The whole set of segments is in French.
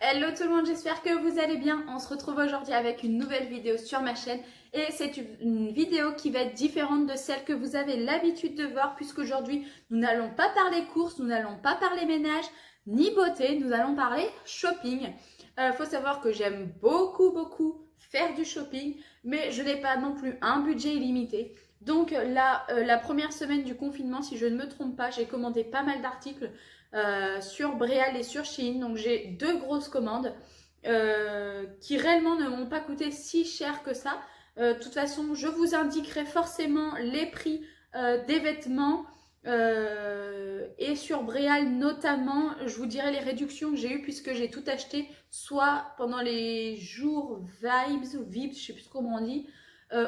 Hello tout le monde, j'espère que vous allez bien. On se retrouve aujourd'hui avec une nouvelle vidéo sur ma chaîne et c'est une vidéo qui va être différente de celle que vous avez l'habitude de voir puisqu'aujourd'hui nous n'allons pas parler courses, nous n'allons pas parler ménage ni beauté, nous allons parler shopping. Faut savoir que j'aime beaucoup faire du shopping mais je n'ai pas non plus un budget illimité. Donc là, la première semaine du confinement, si je ne me trompe pas, j'ai commandé pas mal d'articles sur Bréal et sur Shein. Donc j'ai deux grosses commandes qui réellement ne m'ont pas coûté si cher que ça. De toute façon, je vous indiquerai forcément les prix des vêtements et sur Bréal notamment, je vous dirai les réductions que j'ai eues puisque j'ai tout acheté soit pendant les jours Vibes ou Vibes, je sais plus comment on dit,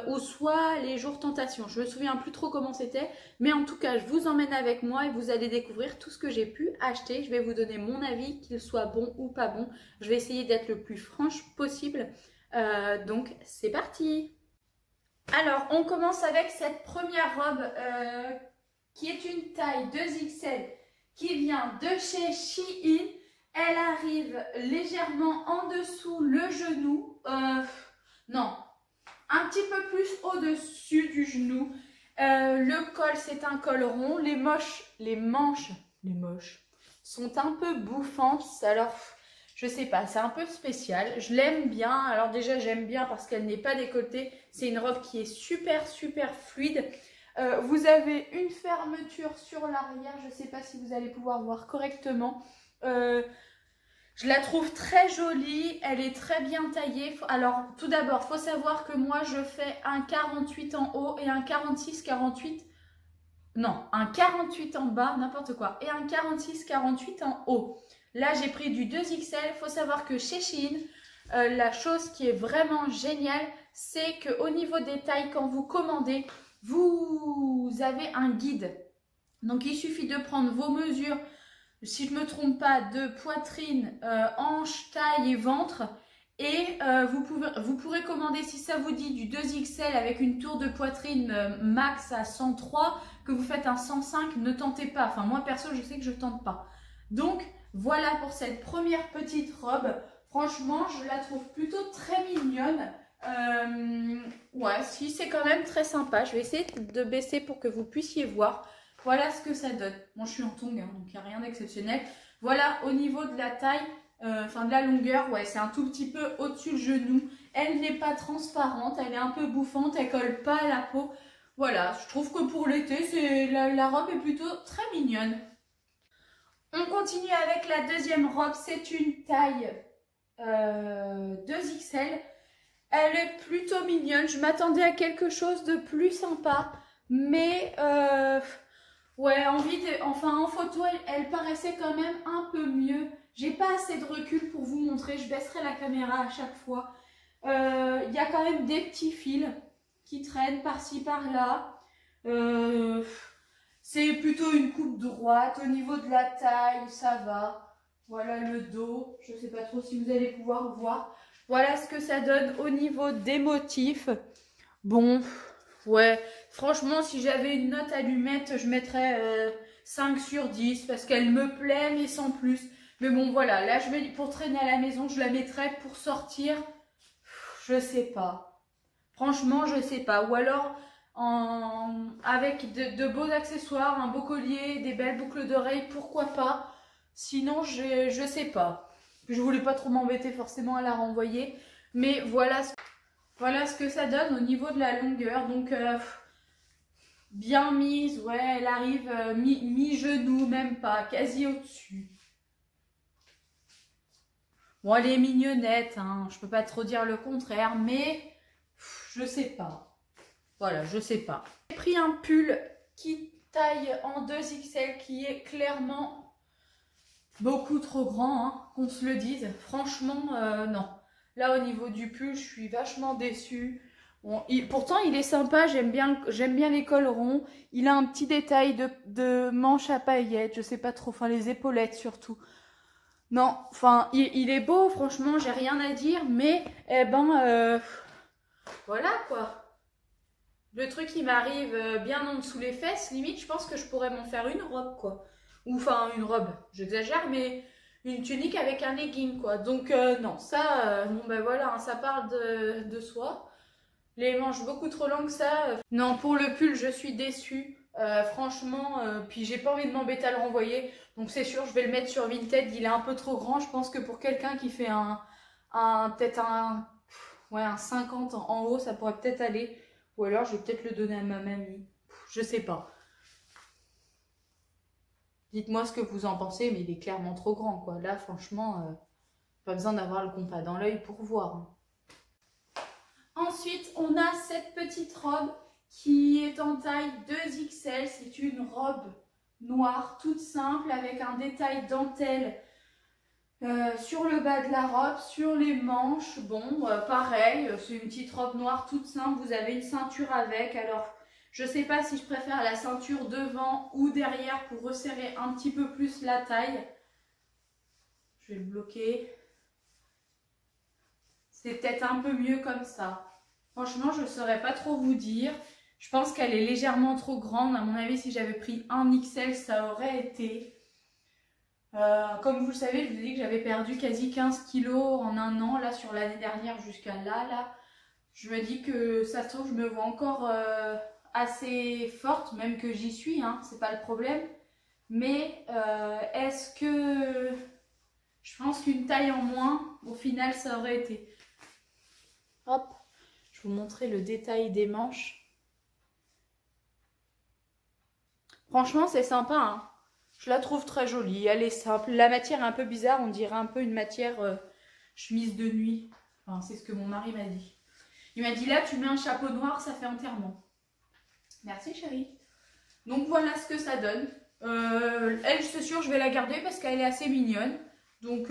ou soit les jours Tentation. Je me souviens plus trop comment c'était, mais en tout cas, je vous emmène avec moi et vous allez découvrir tout ce que j'ai pu acheter. Je vais vous donner mon avis, qu'il soit bon ou pas bon. Je vais essayer d'être le plus franche possible. Donc, c'est parti! Alors, on commence avec cette première robe qui est une taille 2XL qui vient de chez Shein. Elle arrive légèrement en dessous le genou. Non, un petit peu plus au-dessus du genou. Le col, c'est un col rond. Les manches sont un peu bouffantes. Alors, je sais pas, c'est un peu spécial. Je l'aime bien. Alors déjà, j'aime bien parce qu'elle n'est pas décolletée. C'est une robe qui est super fluide. Vous avez une fermeture sur l'arrière. Je sais pas si vous allez pouvoir voir correctement. Je la trouve très jolie, elle est très bien taillée. Alors tout d'abord, il faut savoir que moi je fais un 48 en haut et un 46-48. Non, un 48 en bas, n'importe quoi. Et un 46-48 en haut. Là j'ai pris du 2XL. Il faut savoir que chez Shein, la chose qui est vraiment géniale, c'est qu'au niveau des tailles, quand vous commandez, vous avez un guide. Donc il suffit de prendre vos mesures. Si je ne me trompe pas, de poitrine, hanche, taille et ventre. Et vous pourrez commander, si ça vous dit, du 2XL avec une tour de poitrine max à 103, que vous faites un 105, ne tentez pas. Enfin, moi, perso, je sais que je ne tente pas. Donc, voilà pour cette première petite robe. Franchement, je la trouve plutôt très mignonne. Ouais, si, c'est quand même très sympa. Je vais essayer de baisser pour que vous puissiez voir. Voilà ce que ça donne. Bon, je suis en tongue, hein, donc il n'y a rien d'exceptionnel. Voilà, au niveau de la taille, enfin de la longueur, ouais, c'est un tout petit peu au-dessus du genou. Elle n'est pas transparente, elle est un peu bouffante, elle colle pas à la peau. Voilà, je trouve que pour l'été, la robe est plutôt très mignonne. On continue avec la deuxième robe, c'est une taille 2XL. Elle est plutôt mignonne, je m'attendais à quelque chose de plus sympa, mais... ouais, enfin en photo, elle paraissait quand même un peu mieux. J'ai pas assez de recul pour vous montrer, je baisserai la caméra à chaque fois. Il y a quand même des petits fils qui traînent par-ci par-là. C'est plutôt une coupe droite. Au niveau de la taille, ça va. Voilà le dos, je sais pas trop si vous allez pouvoir voir. Voilà ce que ça donne au niveau des motifs. Bon... ouais, franchement, si j'avais une note à lui mettre, je mettrais 5 sur 10 parce qu'elle me plaît, mais sans plus. Mais bon, voilà, là, pour traîner à la maison, je la mettrais pour sortir. Je sais pas. Franchement, je sais pas. Ou alors, avec de beaux accessoires, un beau collier, des belles boucles d'oreilles, pourquoi pas. Sinon, je sais pas. Je voulais pas trop m'embêter forcément à la renvoyer. Mais voilà ce que ça donne au niveau de la longueur. Donc, bien mise. Ouais, elle arrive mi-genou, même pas. Quasi au-dessus. Bon, elle est mignonnette. Hein, je peux pas trop dire le contraire. Mais, je sais pas. Voilà, je sais pas. J'ai pris un pull qui taille en 2XL qui est clairement beaucoup trop grand. Hein, qu'on se le dise. Franchement, non. Là, au niveau du pull, je suis vachement déçue. Bon, pourtant, il est sympa. J'aime bien les cols ronds. Il a un petit détail de manche à paillettes. Je sais pas trop. Enfin, les épaulettes surtout. Non, enfin, il est beau. Franchement, j'ai rien à dire. Mais, eh ben, voilà quoi. Le truc, il m'arrive bien en dessous les fesses. Limite, je pense que je pourrais m'en faire une robe, quoi. Ou enfin, une robe. J'exagère, mais une tunique avec un legging quoi. Donc non, ça, bon ben voilà, hein, ça part de soi. Les manches beaucoup trop longues ça. Non, pour le pull, je suis déçue. Franchement, puis j'ai pas envie de m'embêter à le renvoyer. Donc c'est sûr, je vais le mettre sur Vinted. Il est un peu trop grand. Je pense que pour quelqu'un qui fait peut-être ouais, un 50 en haut, ça pourrait peut-être aller. Ou alors je vais peut-être le donner à ma mamie. Je sais pas. Dites-moi ce que vous en pensez, mais il est clairement trop grand, quoi. Là, franchement, pas besoin d'avoir le compas dans l'œil pour voir. Hein. Ensuite, on a cette petite robe qui est en taille 2XL. C'est une robe noire, toute simple, avec un détail dentelle sur le bas de la robe, sur les manches. Bon, pareil, c'est une petite robe noire toute simple. Vous avez une ceinture avec, alors... Je ne sais pas si je préfère la ceinture devant ou derrière pour resserrer un petit peu plus la taille. Je vais le bloquer. C'est peut-être un peu mieux comme ça. Franchement, je ne saurais pas trop vous dire. Je pense qu'elle est légèrement trop grande. À mon avis, si j'avais pris un XL, ça aurait été. Comme vous le savez, je vous ai dit que j'avais perdu quasi 15 kilos en un an. Là, sur l'année dernière jusqu'à là. Je me dis que ça se trouve, je me vois encore... assez forte, même que j'y suis, hein, c'est pas le problème. Mais est-ce que je pense qu'une taille en moins, au final, ça aurait été. Hop, je vais vous montrer le détail des manches. Franchement, c'est sympa, hein. Je la trouve très jolie, elle est simple. La matière est un peu bizarre, on dirait un peu une matière chemise de nuit. Enfin, c'est ce que mon mari m'a dit. Il m'a dit là, tu mets un chapeau noir, ça fait enterrement. Merci chérie. Donc voilà ce que ça donne. Elle, c'est sûr, je vais la garder parce qu'elle est assez mignonne. Donc,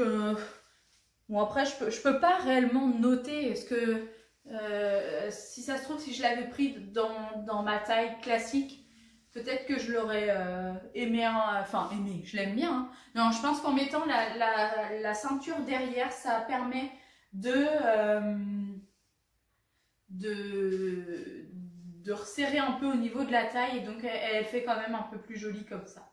bon après, je peux pas réellement noter. Parce que si ça se trouve, si je l'avais pris dans ma taille classique, peut-être que je l'aurais aimé. Enfin, aimé, je l'aime bien. Hein. Non, je pense qu'en mettant la ceinture derrière, ça permet de resserrer un peu au niveau de la taille et donc elle fait quand même un peu plus jolie comme ça.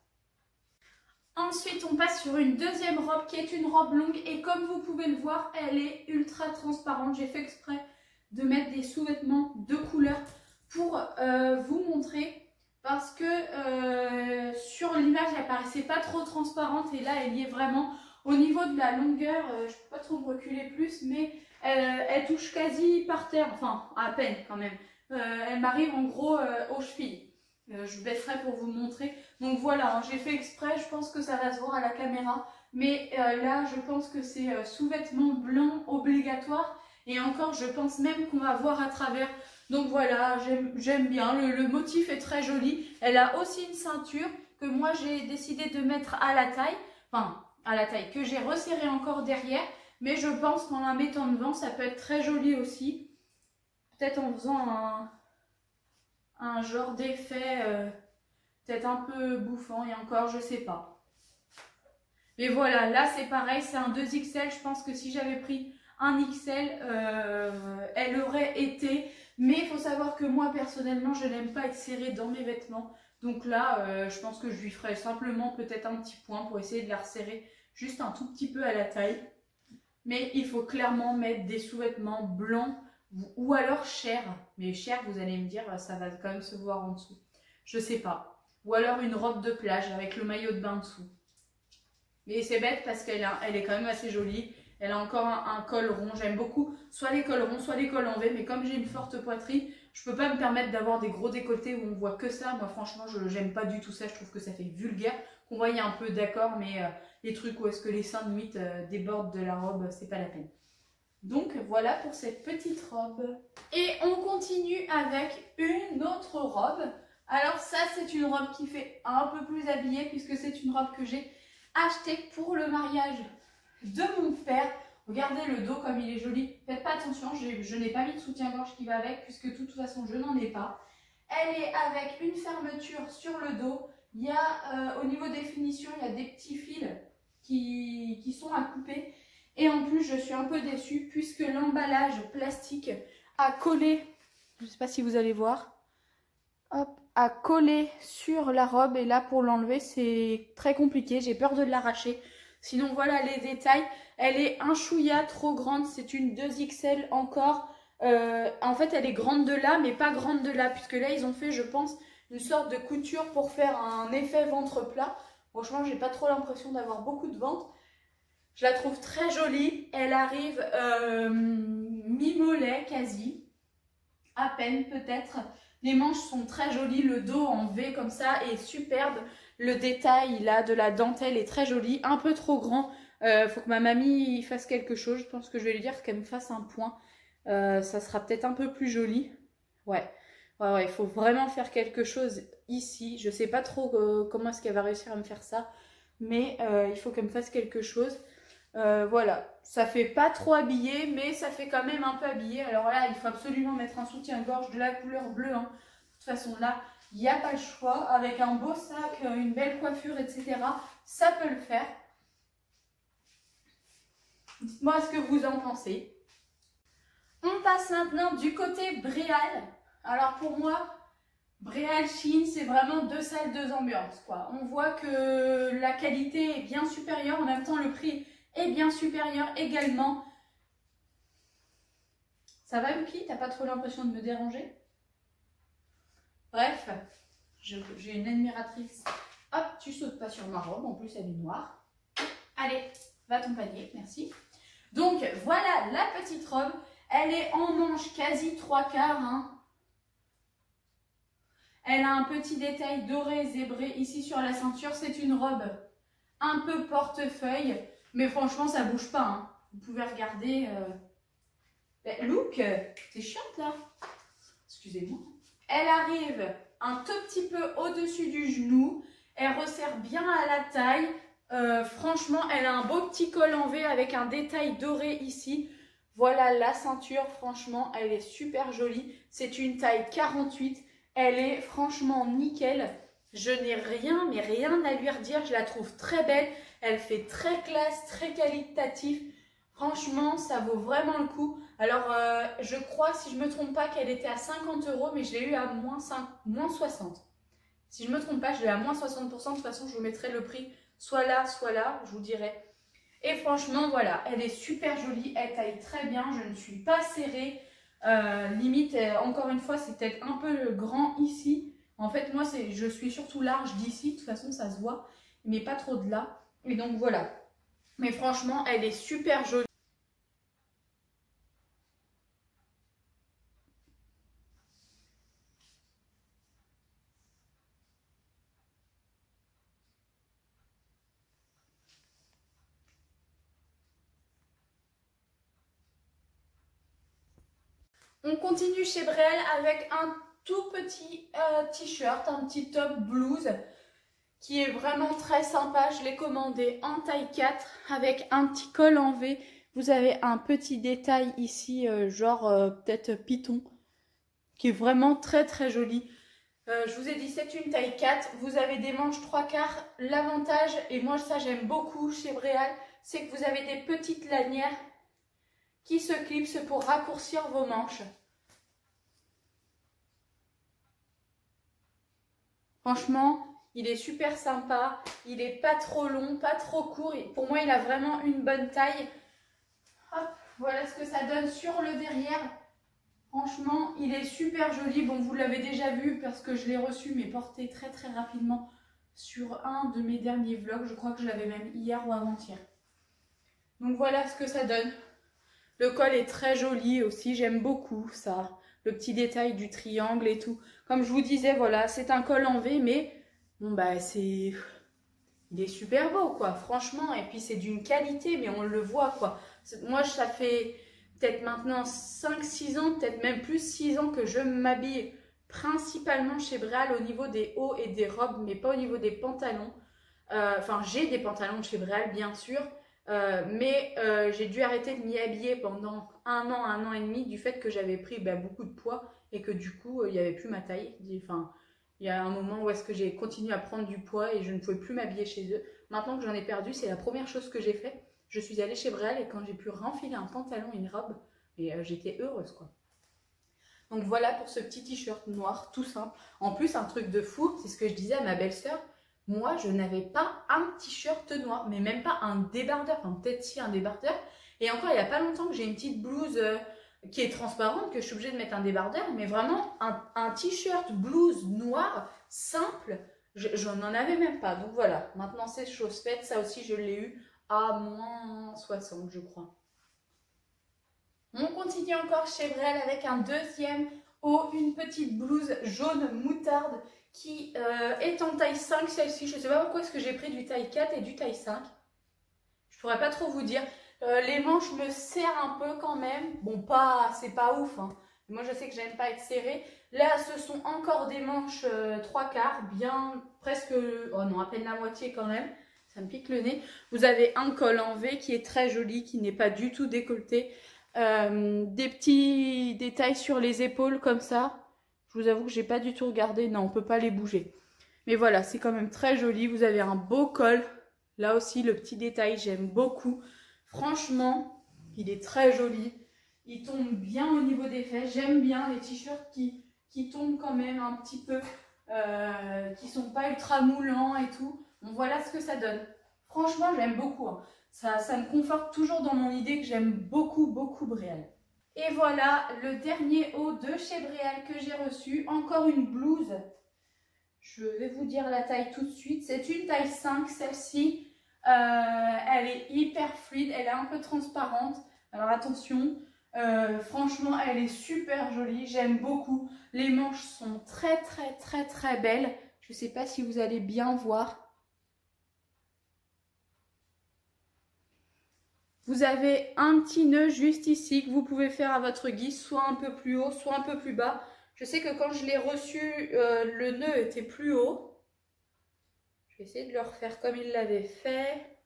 Ensuite on passe sur une deuxième robe qui est une robe longue et comme vous pouvez le voir elle est ultra transparente. J'ai fait exprès de mettre des sous-vêtements de couleur pour vous montrer parce que sur l'image elle paraissait pas trop transparente et là elle y est vraiment. Au niveau de la longueur, je peux pas trop me reculer plus mais elle touche quasi par terre, enfin à peine quand même. Elle m'arrive en gros aux chevilles. Je baisserai pour vous montrer. Donc voilà, hein, j'ai fait exprès, je pense que ça va se voir à la caméra. Mais là, je pense que c'est sous-vêtements blancs obligatoire. Et encore, je pense même qu'on va voir à travers. Donc voilà, j'aime bien. Le motif est très joli. Elle a aussi une ceinture que moi, j'ai décidé de mettre à la taille. Enfin, à la taille, que j'ai resserré encore derrière. Mais je pense qu'en la mettant devant, ça peut être très joli aussi. Peut-être en faisant un genre d'effet peut-être un peu bouffant et encore je sais pas. Mais voilà, là c'est pareil, c'est un 2XL. Je pense que si j'avais pris un XL, elle aurait été. Mais il faut savoir que moi personnellement je n'aime pas être serrée dans mes vêtements. Donc là je pense que je lui ferai simplement peut-être un petit point pour essayer de la resserrer juste un tout petit peu à la taille. Mais il faut clairement mettre des sous-vêtements blancs. Ou alors cher, mais cher vous allez me dire ça va quand même se voir en dessous, je sais pas. Ou alors une robe de plage avec le maillot de bain dessous. Mais c'est bête parce qu'elle est quand même assez jolie. Elle a encore un col rond, j'aime beaucoup soit les cols ronds, soit les cols en V. Mais comme j'ai une forte poitrine, je peux pas me permettre d'avoir des gros décolletés où on voit que ça. Moi franchement, j'aime pas du tout ça, je trouve que ça fait vulgaire. Qu'on voyait un peu d'accord, mais les trucs où est-ce que les seins limite débordent de la robe, c'est pas la peine. Donc voilà pour cette petite robe. Et on continue avec une autre robe. Alors ça c'est une robe qui fait un peu plus habillée puisque c'est une robe que j'ai achetée pour le mariage de mon père. Regardez le dos comme il est joli. Faites pas attention, je n'ai pas mis de soutien-gorge qui va avec puisque de toute façon je n'en ai pas. Elle est avec une fermeture sur le dos. Il y a au niveau des finitions, il y a des petits fils qui sont à couper. Et en plus, je suis un peu déçue puisque l'emballage plastique a collé, je ne sais pas si vous allez voir, hop, a collé sur la robe. Et là, pour l'enlever, c'est très compliqué. J'ai peur de l'arracher. Sinon voilà les détails. Elle est un chouïa trop grande, c'est une 2XL encore. En fait elle est grande de là mais pas grande de là, puisque là ils ont fait je pense une sorte de couture pour faire un effet ventre plat. Franchement j'ai pas trop l'impression d'avoir beaucoup de ventre. Je la trouve très jolie. Elle arrive mi-mollet quasi, à peine peut-être. Les manches sont très jolies, le dos en V comme ça est superbe. Le détail là de la dentelle est très joli, un peu trop grand. Faut que ma mamie fasse quelque chose. Je pense que je vais lui dire qu'elle me fasse un point. Ça sera peut-être un peu plus joli. Ouais, il faut vraiment faire quelque chose ici. Je sais pas trop comment est-ce qu'elle va réussir à me faire ça. Mais il faut qu'elle me fasse quelque chose. Voilà, ça fait pas trop habillé, mais ça fait quand même un peu habillé. Alors là, il faut absolument mettre un soutien-gorge de la couleur bleue. Hein. De toute façon, là, il n'y a pas le choix. Avec un beau sac, une belle coiffure, etc., ça peut le faire. Dites-moi ce que vous en pensez. On passe maintenant du côté Bréal. Alors pour moi, Bréal Shein, c'est vraiment deux salles, deux ambiances, quoi. On voit que la qualité est bien supérieure, en même temps le prix est bien supérieur également. Ça va, Yuki? T'as pas trop l'impression de me déranger? Bref, j'ai une admiratrice. Hop, tu sautes pas sur ma robe, en plus elle est noire. Allez, va ton panier, merci. Donc voilà la petite robe. Elle est en manche quasi 3/4. Hein. Elle a un petit détail doré zébré ici sur la ceinture. C'est une robe un peu portefeuille. Mais franchement, ça bouge pas. Hein. Vous pouvez regarder. Look, c'est chiante là. Excusez-moi. Elle arrive un tout petit peu au-dessus du genou. Elle resserre bien à la taille. Franchement, elle a un beau petit col en V avec un détail doré ici. Voilà la ceinture. Franchement, elle est super jolie. C'est une taille 48. Elle est franchement nickel. Je n'ai rien, mais rien à lui redire. Je la trouve très belle. Elle fait très classe, très qualitatif. Franchement, ça vaut vraiment le coup. Alors, je crois, si je ne me trompe pas, qu'elle était à 50 €, mais je l'ai eu à moins 60. Si je ne me trompe pas, je l'ai eu à moins 60%. De toute façon, je vous mettrai le prix soit là, je vous dirai. Et franchement, voilà, elle est super jolie. Elle taille très bien. Je ne suis pas serrée. Limite, encore une fois, c'est peut-être un peu grand ici. En fait, moi, je suis surtout large d'ici. De toute façon, ça se voit. Mais pas trop de là. Et donc, voilà. Mais franchement, elle est super jolie. On continue chez Bréal avec un tout petit t-shirt, un petit top blouse qui est vraiment très sympa. Je l'ai commandé en taille 4 avec un petit col en V. Vous avez un petit détail ici, genre peut-être python, qui est vraiment très très joli. Je vous ai dit, c'est une taille 4. Vous avez des manches 3/4. L'avantage, et moi ça j'aime beaucoup chez Bréal, c'est que vous avez des petites lanières qui se clipsent pour raccourcir vos manches. Franchement, il est super sympa. Il est pas trop long, pas trop court. Pour moi, il a vraiment une bonne taille. Hop, voilà ce que ça donne sur le derrière. Franchement, il est super joli. Bon, vous l'avez déjà vu parce que je l'ai reçu, mais porté très très rapidement sur un de mes derniers vlogs. Je crois que je l'avais même hier ou avant-hier. Donc voilà ce que ça donne. Le col est très joli aussi, j'aime beaucoup ça. Le petit détail du triangle et tout. Comme je vous disais, voilà, c'est un col en V, mais bon bah il est super beau quoi, franchement. Et puis c'est d'une qualité, mais on le voit quoi. Moi, ça fait peut-être maintenant 5-6 ans, peut-être même plus 6 ans que je m'habille principalement chez Bréal au niveau des hauts et des robes, mais pas au niveau des pantalons. Enfin, j'ai des pantalons de chez Bréal, bien sûr. Mais j'ai dû arrêter de m'y habiller pendant un an et demi du fait que j'avais pris beaucoup de poids et que du coup il n'y avait plus ma taille. Enfin, il y a un moment où est-ce que j'ai continué à prendre du poids et je ne pouvais plus m'habiller chez eux. Maintenant que j'en ai perdu, c'est la première chose que j'ai fait. Je suis allée chez Bréal et quand j'ai pu renfiler un pantalon et une robe, et j'étais heureuse quoi. Donc voilà pour ce petit t-shirt noir tout simple. En plus un truc de fou, c'est ce que je disais à ma belle-sœur. moi, je n'avais pas un t-shirt noir, mais même pas un débardeur. Enfin, peut-être si un débardeur. Et encore, il n'y a pas longtemps que j'ai une petite blouse qui est transparente, que je suis obligée de mettre un débardeur. Mais vraiment, un t-shirt, blouse noire, simple, je n'en avais même pas. Donc voilà, maintenant c'est chose faite. Ça aussi, je l'ai eu à moins 60, je crois. On continue encore chez Brel avec un deuxième haut, une petite blouse jaune moutarde qui est en taille 5 celle-ci. Je ne sais pas pourquoi est-ce que j'ai pris du taille 4 et du taille 5. Je pourrais pas trop vous dire. Les manches me serrent un peu quand même. Bon, c'est pas ouf, hein. Moi, je sais que j'aime pas être serrée. Là, ce sont encore des manches 3/4, bien presque, oh non, à peine la moitié quand même. Ça me pique le nez. Vous avez un col en V qui est très joli, qui n'est pas du tout décolleté. Des petits détails sur les épaules comme ça. Je vous avoue que j'ai pas du tout regardé. Non, on peut pas les bouger. Mais voilà, c'est quand même très joli. Vous avez un beau col. Là aussi, le petit détail, j'aime beaucoup. Franchement, il est très joli. Il tombe bien au niveau des fesses. J'aime bien les t-shirts qui tombent quand même un petit peu, qui sont pas ultra moulants et tout. Bon, voilà ce que ça donne. Franchement, j'aime beaucoup, hein. Ça me conforte toujours dans mon idée que j'aime beaucoup, beaucoup Bréal. Et voilà le dernier haut de chez Bréal que j'ai reçu. Encore une blouse. Je vais vous dire la taille tout de suite. C'est une taille 5, celle-ci. Elle est hyper fluide, elle est un peu transparente. Alors attention, franchement, elle est super jolie. J'aime beaucoup. Les manches sont très, très, très, très belles. Je ne sais pas si vous allez bien voir. Vous avez un petit nœud juste ici que vous pouvez faire à votre guise, soit un peu plus haut, soit un peu plus bas. Je sais que quand je l'ai reçu, le nœud était plus haut. Je vais essayer de le refaire comme il l'avait fait.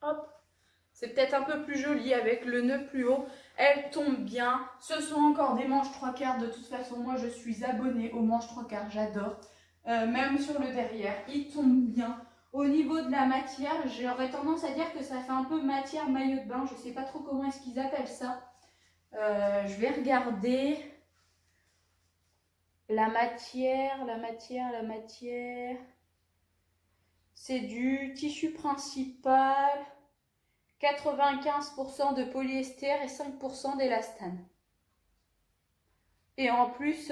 Hop. C'est peut-être un peu plus joli avec le nœud plus haut. Elle tombe bien. Ce sont encore des manches 3/4. De toute façon, moi, je suis abonnée aux manches 3/4. J'adore. Même sur le derrière, il tombe bien. Au niveau de la matière, j'aurais tendance à dire que ça fait un peu matière maillot de bain. Je ne sais pas trop comment est-ce qu'ils appellent ça. Je vais regarder. La matière. C'est du tissu principal. 95% de polyester et 5% d'élastane. Et en plus,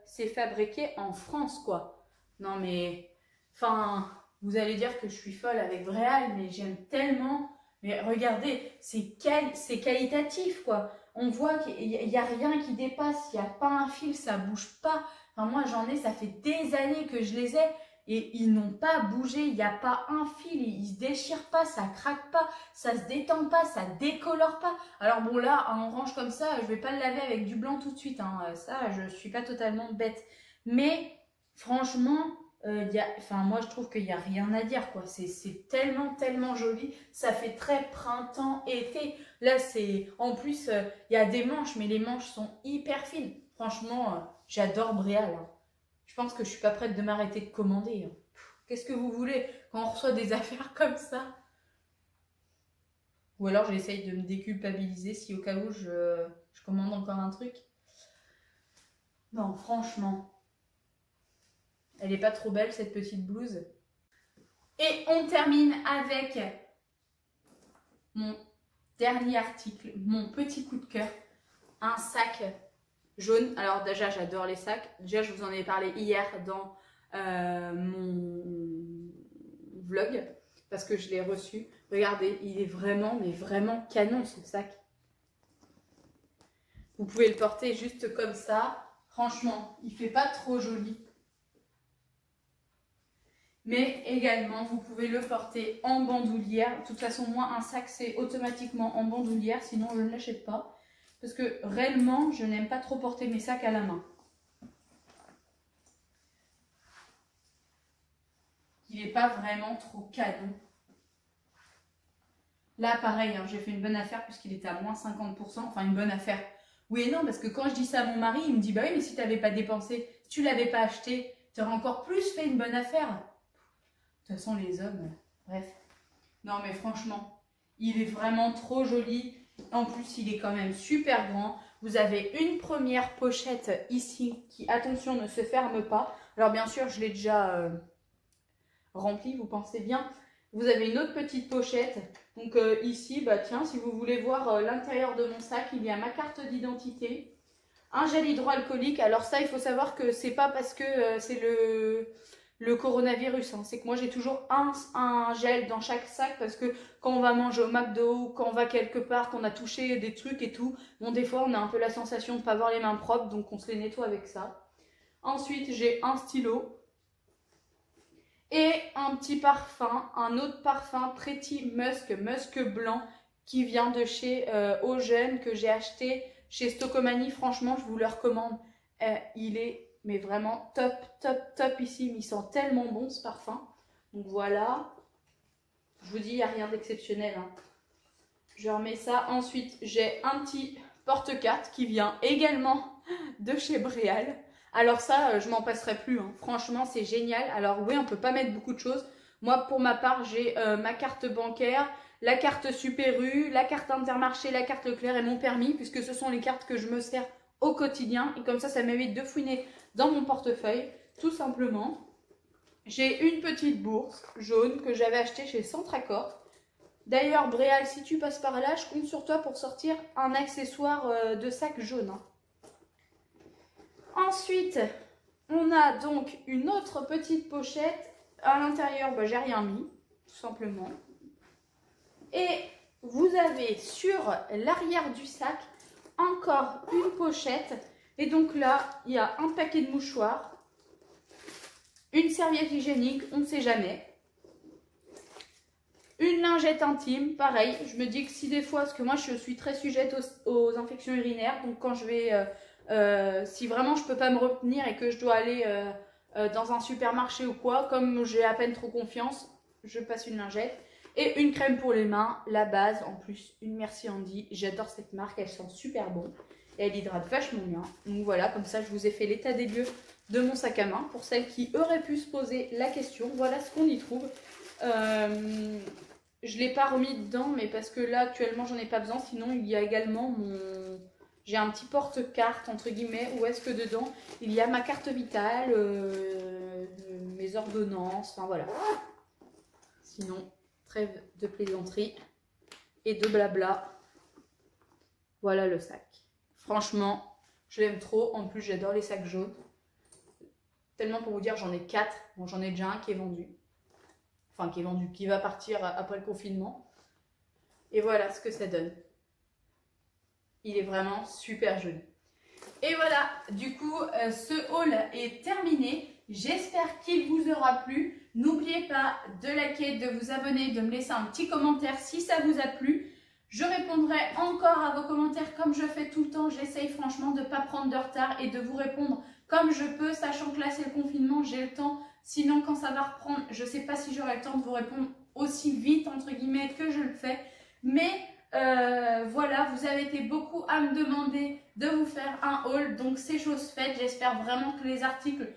c'est fabriqué en France, quoi. Non mais, enfin, vous allez dire que je suis folle avec Bréal, mais j'aime tellement. Mais regardez, c'est qualitatif, quoi. On voit qu'il n'y a rien qui dépasse, il n'y a pas un fil, ça bouge pas. Enfin, moi, j'en ai, ça fait des années que je les ai. Et ils n'ont pas bougé, il n'y a pas un fil, ils ne se déchirent pas, ça craque pas, ça se détend pas, ça décolore pas. Alors bon là, un orange comme ça, je ne vais pas le laver avec du blanc tout de suite, hein. Ça je ne suis pas totalement bête. Mais franchement, moi je trouve qu'il n'y a rien à dire, quoi. C'est tellement, tellement joli, ça fait très printemps-été. Là c'est, en plus, il y a des manches, mais les manches sont hyper fines. Franchement, j'adore Bréal, hein. Je pense que je suis pas prête de m'arrêter de commander. Qu'est-ce que vous voulez quand on reçoit des affaires comme ça? Ou alors j'essaye de me déculpabiliser si au cas où je commande encore un truc. Non, franchement. Elle n'est pas trop belle cette petite blouse. Et on termine avec mon dernier article, mon petit coup de cœur. Un sac jaune. Alors déjà, j'adore les sacs. Déjà, je vous en ai parlé hier dans mon vlog parce que je l'ai reçu. Regardez, il est vraiment, mais vraiment canon ce sac. Vous pouvez le porter juste comme ça. Franchement, il fait pas trop joli. Mais également, vous pouvez le porter en bandoulière. De toute façon, moi, un sac, c'est automatiquement en bandoulière. Sinon, je ne l'achète pas. Parce que réellement, je n'aime pas trop porter mes sacs à la main. Il n'est pas vraiment trop canon. Là, pareil, hein, j'ai fait une bonne affaire puisqu'il était à moins 50%. Enfin, une bonne affaire. Oui et non, parce que quand je dis ça à mon mari, il me dit « Bah oui, mais si tu n'avais pas dépensé, si tu ne l'avais pas acheté, tu aurais encore plus fait une bonne affaire. » De toute façon, les hommes, bref. Non, mais franchement, il est vraiment trop joli. En plus, il est quand même super grand. Vous avez une première pochette ici qui, attention, ne se ferme pas. Alors bien sûr, je l'ai déjà rempli, vous pensez bien. Vous avez une autre petite pochette. Donc ici, bah tiens, si vous voulez voir l'intérieur de mon sac, il y a ma carte d'identité, un gel hydroalcoolique. Alors ça, il faut savoir que c'est pas parce que c'est le coronavirus, hein. C'est que moi j'ai toujours un gel dans chaque sac parce que quand on va manger au McDo, quand on va quelque part, qu'on a touché des trucs et tout, bon des fois on a un peu la sensation de ne pas avoir les mains propres, donc on se les nettoie avec ça. Ensuite j'ai un stylo et un petit parfum, un autre parfum Pretty Musk, musc blanc, qui vient de chez Ogen, que j'ai acheté chez Stocomanie. Franchement je vous le recommande, il est mais vraiment top, top, top ici. Il sent tellement bon ce parfum. Donc voilà. Je vous dis, il n'y a rien d'exceptionnel, hein. Je remets ça. Ensuite, j'ai un petit porte-carte qui vient également de chez Bréal. Alors ça, je m'en passerai plus, hein. Franchement, c'est génial. Alors oui, on ne peut pas mettre beaucoup de choses. Moi, pour ma part, j'ai ma carte bancaire, la carte Super U, la carte Intermarché, la carte Leclerc et mon permis, puisque ce sont les cartes que je me sers au quotidien. Et comme ça m'évite de fouiner dans mon portefeuille, tout simplement. J'ai une petite bourse jaune que j'avais achetée chez Centracort. D'ailleurs, Bréal, si tu passes par là, je compte sur toi pour sortir un accessoire de sac jaune, hein. Ensuite, on a donc une autre petite pochette. À l'intérieur, bah, j'ai rien mis, tout simplement. Et vous avez sur l'arrière du sac encore une pochette. Et donc là, il y a un paquet de mouchoirs, une serviette hygiénique, on ne sait jamais, une lingette intime, pareil. Je me dis que si des fois, parce que moi je suis très sujette aux infections urinaires, donc quand je vais, si vraiment je ne peux pas me retenir et que je dois aller dans un supermarché ou quoi, comme j'ai à peine trop confiance, je passe une lingette. Et une crème pour les mains, la base, en plus une Merci Handy. J'adore cette marque, elle sent super bon. Et elle hydrate vachement bien. Donc voilà, comme ça je vous ai fait l'état des lieux de mon sac à main. Pour celles qui auraient pu se poser la question, voilà ce qu'on y trouve. Je ne l'ai pas remis dedans, mais parce que là actuellement j'en ai pas besoin. Sinon il y a également mon... J'ai un petit porte-carte entre guillemets, où est-ce que dedans il y a ma carte vitale, mes ordonnances, enfin voilà. Sinon, trêve de plaisanterie et de blabla. Voilà le sac. Franchement, je l'aime trop. En plus, j'adore les sacs jaunes. Tellement pour vous dire, j'en ai 4. Bon, j'en ai déjà un qui est vendu. Enfin, qui est vendu, qui va partir après le confinement. Et voilà ce que ça donne. Il est vraiment super joli. Et voilà, du coup, ce haul est terminé. J'espère qu'il vous aura plu. N'oubliez pas de liker, de vous abonner, de me laisser un petit commentaire si ça vous a plu. Je répondrai encore à vos commentaires comme je fais tout le temps. J'essaye franchement de ne pas prendre de retard et de vous répondre comme je peux, sachant que là c'est le confinement, j'ai le temps. Sinon, quand ça va reprendre, je ne sais pas si j'aurai le temps de vous répondre aussi vite, entre guillemets, que je le fais. Mais voilà, vous avez été beaucoup à me demander de vous faire un haul, donc c'est chose faite. J'espère vraiment que les articles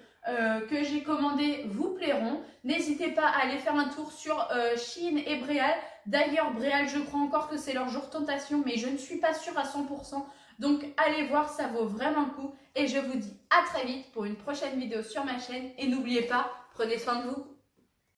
que j'ai commandés vous plairont. N'hésitez pas à aller faire un tour sur Shein et Bréal. D'ailleurs, Bréal, je crois encore que c'est leur jour tentation, mais je ne suis pas sûre à 100%. Donc allez voir, ça vaut vraiment le coup. Et je vous dis à très vite pour une prochaine vidéo sur ma chaîne. Et n'oubliez pas, prenez soin de vous.